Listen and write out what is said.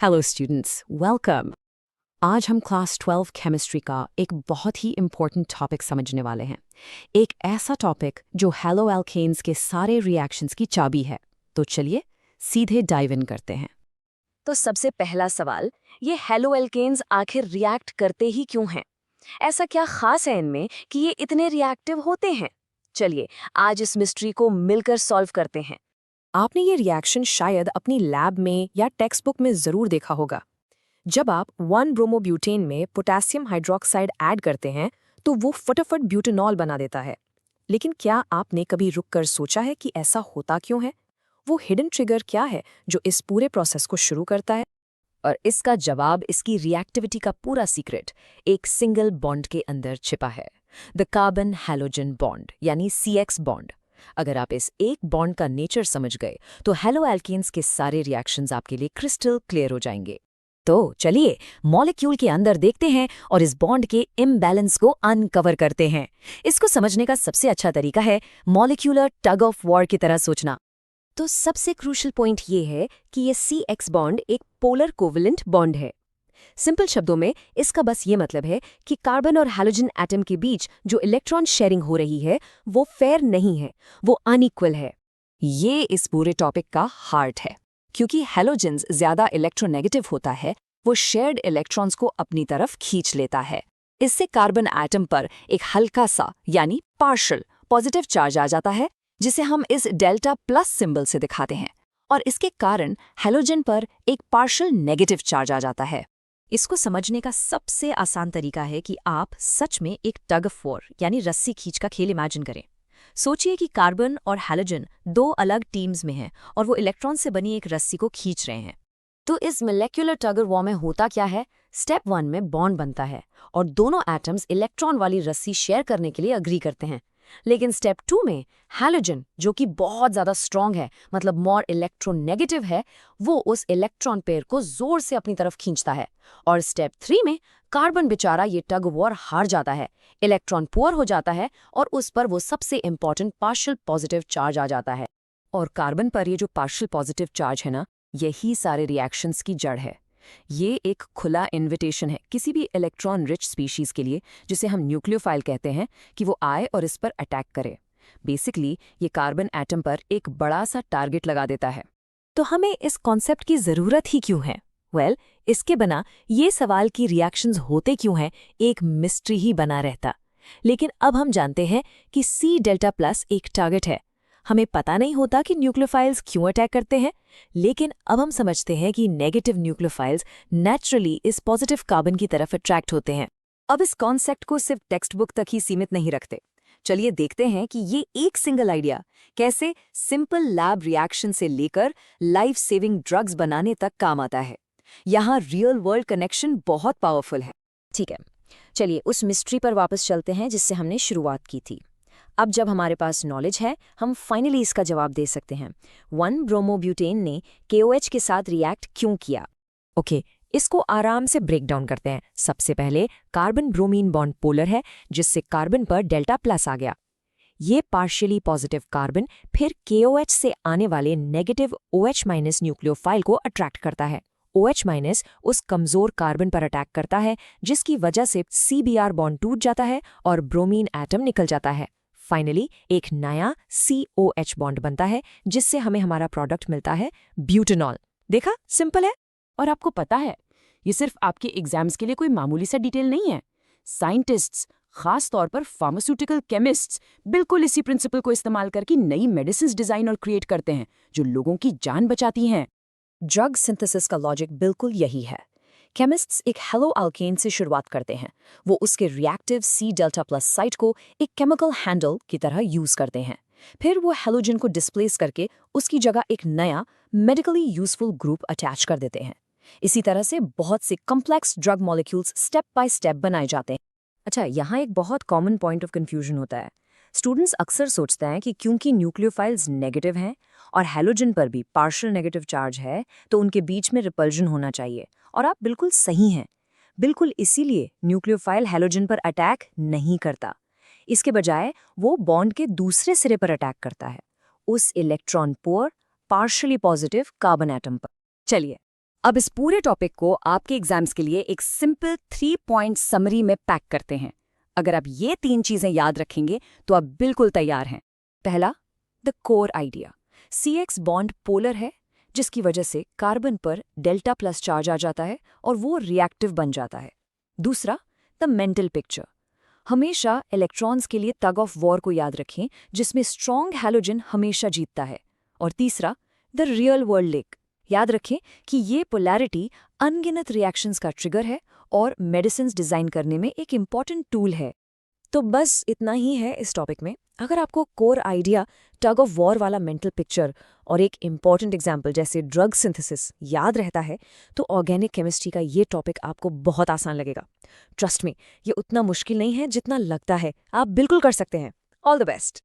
Hello students, welcome. आज हम class 12 chemistry का एक बहुत ही इम्पोर्टेंट टॉपिक समझने वाले हैं। एक ऐसा टॉपिक जो हैलो एल्केन्स के सारे रिएक्शंस की चाबी है। तो चलिए सीधे डाइव इन करते हैं। तो सबसे पहला सवाल, ये हेलो एल्केन्स आखिर रिएक्ट करते ही क्यों हैं? ऐसा क्या खास है इनमें कि ये इतने रिएक्टिव होते हैं? चलिए आज इस मिस्ट्री को मिलकर सॉल्व करते हैं। आपने ये रिएक्शन शायद अपनी लैब में या टेक्स्ट बुक में ज़रूर देखा होगा। जब आप 1 ब्रोमोब्यूटेन में पोटेशियम हाइड्रोक्साइड ऐड करते हैं तो वो फटाफट ब्यूटेनॉल बना देता है। लेकिन क्या आपने कभी रुककर सोचा है कि ऐसा होता क्यों है? वो हिडन ट्रिगर क्या है जो इस पूरे प्रोसेस को शुरू करता है? और इसका जवाब, इसकी रिएक्टिविटी का पूरा सीक्रेट एक सिंगल बॉन्ड के अंदर छिपा है। द कार्बन हैलोजन बॉन्ड यानी CX बॉन्ड। अगर आप इस एक बॉन्ड का नेचर समझ गए तो हेलो एल्केन्स के सारे रिएक्शंस आपके लिए क्रिस्टल क्लियर हो जाएंगे। तो चलिए मॉलिक्यूल के अंदर देखते हैं और इस बॉन्ड के इम्बैलेंस को अनकवर करते हैं। इसको समझने का सबसे अच्छा तरीका है मॉलिक्यूलर टग ऑफ वॉर की तरह सोचना। तो सबसे क्रूशियल पॉइंट ये है कि ये CX बॉन्ड एक पोलर कोवेलेंट बॉन्ड है। सिंपल शब्दों में इसका बस ये मतलब है कि कार्बन और हैलोजन एटम के बीच जो इलेक्ट्रॉन शेयरिंग हो रही है वो फेयर नहीं है, वो अनइक्वल है। ये इस पूरे टॉपिक का हार्ट है। क्योंकि हैलोजेंस ज्यादा इलेक्ट्रोनेगेटिव होता है, वो शेयर्ड इलेक्ट्रॉन्स को अपनी तरफ खींच लेता है। इससे कार्बन एटम पर एक हल्का सा यानी पार्शियल पॉजिटिव चार्ज आ जाता है, जिसे हम इस डेल्टा प्लस सिंबल से दिखाते हैं। और इसके कारण हैलोजन पर एक पार्शियल नेगेटिव चार्ज आ जाता है। इसको समझने का सबसे आसान तरीका है कि आप सच में एक टग ऑफ वॉर यानी रस्सी खींच का खेल इमेजिन करें। सोचिए कि कार्बन और हैलोजन दो अलग टीम्स में हैं और वो इलेक्ट्रॉन से बनी एक रस्सी को खींच रहे हैं। तो इस मोलेक्युलर टग ऑफ वॉर में होता क्या है? स्टेप 1 में बॉन्ड बनता है और दोनों एटम्स इलेक्ट्रॉन वाली रस्सी शेयर करने के लिए अग्री करते हैं। लेकिन स्टेप 2 में हैलोजन, जो कि बहुत ज्यादा स्ट्रांग है, मतलब मोर इलेक्ट्रोनेगेटिव है, वो उस इलेक्ट्रॉन पेयर को जोर से अपनी तरफ खींचता है। और स्टेप 3 में कार्बन बेचारा ये टग वॉर हार जाता है, इलेक्ट्रॉन पुअर हो जाता है और उस पर वो सबसे इंपॉर्टेंट पार्शियल पॉजिटिव चार्ज आ जाता है। और कार्बन पर ये जो पार्शियल पॉजिटिव चार्ज है ना, यही सारे रिएक्शंस की जड़ है। ये एक खुला इन्विटेशन है किसी भी इलेक्ट्रॉन रिच स्पीशीज के लिए, जिसे हम न्यूक्लियोफाइल कहते हैं, कि वो आए और इस पर अटैक करे। बेसिकली ये कार्बन एटम पर एक बड़ा सा टारगेट लगा देता है। तो हमें इस कॉन्सेप्ट की जरूरत ही क्यों है? इसके बिना ये सवाल कि रिएक्शंस होते क्यों हैं एक मिस्ट्री ही बना रहता। लेकिन अब हम जानते हैं कि C डेल्टा प्लस एक टारगेट है। हमें पता नहीं होता कि न्यूक्लियोफाइल्स क्यों अटैक करते हैं, लेकिन अब हम समझते हैं कि नेगेटिव न्यूक्लियोफाइल्स नेचुरली इस पॉजिटिव कार्बन की तरफ अट्रैक्ट होते हैं। अब इस कॉन्सेप्ट को सिर्फ टेक्स्ट बुक तक ही सीमित नहीं रखते। चलिए देखते हैं कि ये एक सिंगल आइडिया कैसे सिंपल लैब रिएक्शन से लेकर लाइफ सेविंग ड्रग्स बनाने तक काम आता है। यहाँ रियल वर्ल्ड कनेक्शन बहुत पावरफुल है। ठीक है, चलिए उस मिस्ट्री पर वापस चलते हैं जिससे हमने शुरुआत की थी। अब जब हमारे पास नॉलेज है, हम फाइनली इसका जवाब दे सकते हैं। 1 ब्रोमोब्यूटेन ने KOH के साथ रिएक्ट क्यों किया? ओके, इसको आराम से ब्रेक डाउन करते हैं। सबसे पहले कार्बन ब्रोमीन बॉन्ड पोलर है, जिससे कार्बन पर डेल्टा प्लस आ गया। ये पार्शियली पॉजिटिव कार्बन फिर KOH से आने वाले नेगेटिव OH माइनस न्यूक्लियोफाइल को अट्रैक्ट करता है। OH माइनस उस कमजोर कार्बन पर अटैक करता है, जिसकी वजह से CBr बॉन्ड टूट जाता है और ब्रोमीन एटम निकल जाता है। फाइनली एक नया COH बॉन्ड बनता है, जिससे हमें हमारा प्रोडक्ट मिलता है ब्यूटेनॉल। देखा, सिंपल है। और आपको पता है, ये सिर्फ आपके एग्जाम्स के लिए कोई मामूली सा डिटेल नहीं है। साइंटिस्ट्स, खास तौर पर फार्मास्यूटिकल केमिस्ट्स, बिल्कुल इसी प्रिंसिपल को इस्तेमाल करके नई मेडिसिन डिजाइन और क्रिएट करते हैं जो लोगों की जान बचाती हैं। ड्रग सिंथेसिस का लॉजिक बिल्कुल यही है। केमिस्ट्स एक हेलो अल्केन से शुरुआत करते हैं। वो उसके reactive C delta plus site को एक केमिकल हैंडल की तरह यूज करते हैं। फिर वो हैलोजन को डिस्प्लेस करके उसकी जगह एक नया मेडिकली यूजफुल ग्रुप अटैच कर देते हैं। इसी तरह से बहुत से complex drug molecules step by step बनाए जाते हैं। अच्छा, यहाँ एक बहुत कॉमन पॉइंट ऑफ कंफ्यूजन होता है। स्टूडेंट्स अक्सर सोचते हैं कि क्योंकि न्यूक्लियोफाइल्स नेगेटिव हैं और हैलोजन पर भी पार्शियल नेगेटिव चार्ज है, तो उनके बीच में रिपल्जन होना चाहिए। और आप बिल्कुल सही हैं। बिल्कुल इसीलिए न्यूक्लियोफाइल हैलोजन पर अटैक नहीं करता। इसके बजाय वो बॉन्ड के दूसरे सिरे पर अटैक करता है, उस electron poor partially positive carbon atom पर। चलिए अब इस पूरे टॉपिक को आपके एग्जाम्स के लिए एक सिंपल 3 पॉइंट समरी में पैक करते हैं। अगर आप ये 3 चीजें याद रखेंगे तो आप बिल्कुल तैयार हैं। पहला, the core idea. CX bond polar है, जिसकी वजह से कार्बन पर डेल्टा प्लस चार्ज आ जाता है और वो रिएक्टिव बन जाता है। दूसरा, द मेंटल पिक्चर। हमेशा इलेक्ट्रॉन्स के लिए टग ऑफ वॉर को याद रखें, जिसमें स्ट्रॉन्ग हैलोजन हमेशा जीतता है। और तीसरा, द रियल वर्ल्ड लिंक। याद रखें कि ये पोलैरिटी अनगिनत रिएक्शंस का ट्रिगर है और मेडिसिन्स डिजाइन करने में एक इम्पॉर्टेंट टूल है। तो बस इतना ही है इस टॉपिक में। अगर आपको core idea, tug of war वाला मेंटल पिक्चर और एक इम्पॉर्टेंट एग्जाम्पल जैसे ड्रग सिंथेसिस याद रहता है तो ऑर्गेनिक केमिस्ट्री का ये टॉपिक आपको बहुत आसान लगेगा। ट्रस्ट मी, ये उतना मुश्किल नहीं है जितना लगता है। आप बिल्कुल कर सकते हैं। All the best.